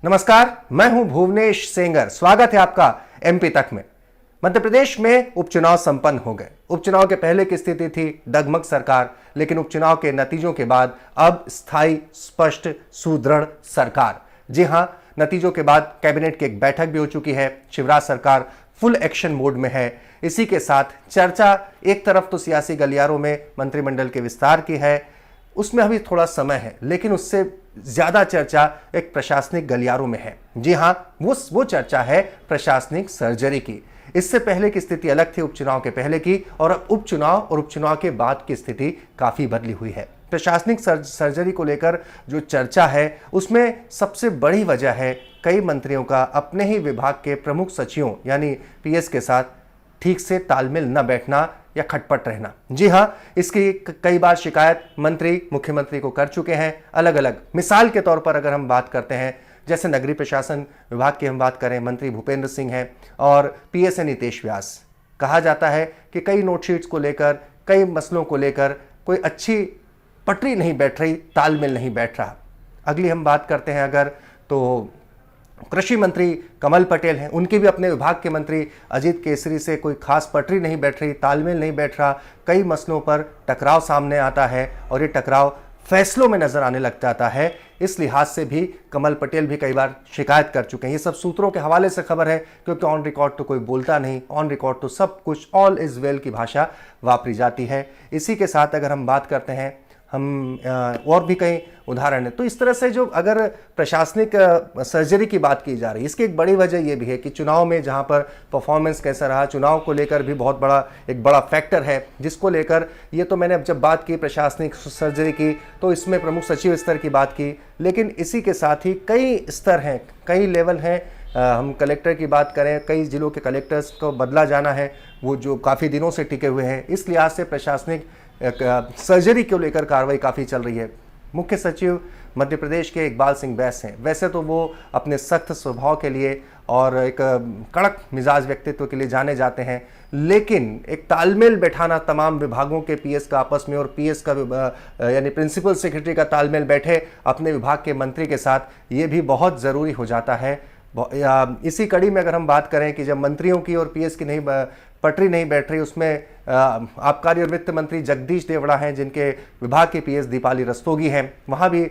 नमस्कार, मैं हूं भुवनेश सेंगर। स्वागत है आपका एमपी तक में। मध्य प्रदेश में उपचुनाव संपन्न हो गए। उपचुनाव के पहले की स्थिति थी डगमग सरकार, लेकिन उपचुनाव के नतीजों के बाद अब स्थायी, स्पष्ट, सुदृढ़ सरकार। जी हां, नतीजों के बाद कैबिनेट की एक बैठक भी हो चुकी है। शिवराज सरकार फुल एक्शन मोड में है। इसी के साथ चर्चा एक तरफ तो सियासी गलियारों में मंत्रिमंडल के विस्तार की है, उसमें अभी थोड़ा समय है, लेकिन उससे ज्यादा चर्चा एक प्रशासनिक गलियारों में है। जी हां, वो चर्चा है प्रशासनिक सर्जरी की। इससे पहले की स्थिति अलग थी, उपचुनाव के पहले की, और अब उपचुनाव और उपचुनाव के बाद की स्थिति काफी बदली हुई है। प्रशासनिक सर्जरी को लेकर जो चर्चा है उसमें सबसे बड़ी वजह है कई मंत्रियों का अपने ही विभाग के प्रमुख सचिवों यानी पीएस के साथ ठीक से तालमेल न बैठना या खटपट रहना। जी हां, इसकी कई बार शिकायत मंत्री मुख्यमंत्री को कर चुके हैं, अलग अलग। मिसाल के तौर पर अगर हम बात करते हैं, जैसे नगरीय प्रशासन विभाग की हम बात करें, मंत्री भूपेंद्र सिंह हैं और पीएस है नीतेश व्यास। कहा जाता है कि कई नोटशीट्स को लेकर, कई मसलों को लेकर कोई अच्छी पटरी नहीं बैठ रही, तालमेल नहीं बैठ रहा। अगली हम बात करते हैं अगर, तो कृषि मंत्री कमल पटेल हैं, उनके भी अपने विभाग के मंत्री अजीत केसरी से कोई खास पटरी नहीं बैठ रही, तालमेल नहीं बैठ रहा। कई मसलों पर टकराव सामने आता है और ये टकराव फैसलों में नजर आने लग जाता है। इस लिहाज से भी कमल पटेल भी कई बार शिकायत कर चुके हैं। ये सब सूत्रों के हवाले से खबर है, क्योंकि ऑन रिकॉर्ड तो कोई बोलता नहीं, ऑन रिकॉर्ड तो सब कुछ ऑल इज वेल की भाषा वापरी जाती है। इसी के साथ अगर हम बात करते हैं, हम और भी कई उदाहरण है, तो इस तरह से जो अगर प्रशासनिक सर्जरी की बात की जा रही है, इसकी एक बड़ी वजह यह भी है कि चुनाव में जहां पर परफॉर्मेंस कैसा रहा, चुनाव को लेकर भी बहुत बड़ा एक बड़ा फैक्टर है, जिसको लेकर ये तो मैंने जब बात की प्रशासनिक सर्जरी की तो इसमें प्रमुख सचिव स्तर की बात की, लेकिन इसी के साथ ही कई स्तर हैं, कई लेवल हैं। हम कलेक्टर की बात करें, कई जिलों के कलेक्टर्स को बदला जाना है, वो जो काफ़ी दिनों से टिके हुए हैं। इस लिहाज से प्रशासनिक सर्जरी को लेकर कार्रवाई काफ़ी चल रही है। मुख्य सचिव मध्य प्रदेश के इकबाल सिंह बैस हैं। वैसे तो वो अपने सख्त स्वभाव के लिए और एक कड़क मिजाज व्यक्तित्व के लिए जाने जाते हैं, लेकिन एक तालमेल बैठाना तमाम विभागों के पीएस का आपस में, और पीएस का यानी प्रिंसिपल सेक्रेटरी का तालमेल बैठे अपने विभाग के मंत्री के साथ, ये भी बहुत ज़रूरी हो जाता है। इसी कड़ी में अगर हम बात करें कि जब मंत्रियों की और पीएस की पटरी नहीं बैठ रही, उसमें आबकारी और वित्त मंत्री जगदीश देवड़ा हैं, जिनके विभाग के पीएस दीपाली रस्तोगी हैं, वहाँ भी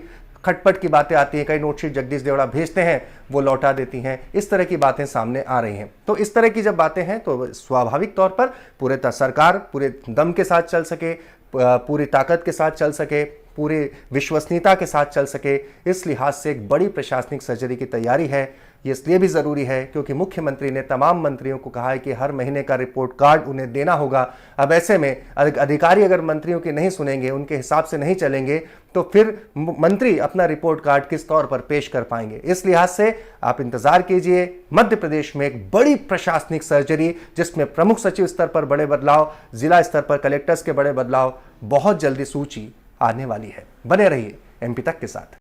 खटपट की बातें आती हैं। कई नोटशीट जगदीश देवड़ा भेजते हैं, वो लौटा देती हैं। इस तरह की बातें सामने आ रही हैं। तो इस तरह की जब बातें हैं तो स्वाभाविक तौर पर पूरे सरकार पूरे दम के साथ चल सके, पूरी ताकत के साथ चल सके, पूरी विश्वसनीयता के साथ चल सके, इस लिहाज से एक बड़ी प्रशासनिक सर्जरी की तैयारी है। ये इसलिए भी ज़रूरी है क्योंकि मुख्यमंत्री ने तमाम मंत्रियों को कहा है कि हर महीने का रिपोर्ट कार्ड उन्हें देना होगा। अब ऐसे में अधिकारी अगर मंत्रियों की नहीं सुनेंगे, उनके हिसाब से नहीं चलेंगे, तो फिर मंत्री अपना रिपोर्ट कार्ड किस तौर पर पेश कर पाएंगे। इस लिहाज से आप इंतजार कीजिए, मध्य प्रदेश में एक बड़ी प्रशासनिक सर्जरी, जिसमें प्रमुख सचिव स्तर पर बड़े बदलाव, जिला स्तर पर कलेक्टर्स के बड़े बदलाव, बहुत जल्दी सूची आने वाली है। बने रहिए एमपी तक के साथ।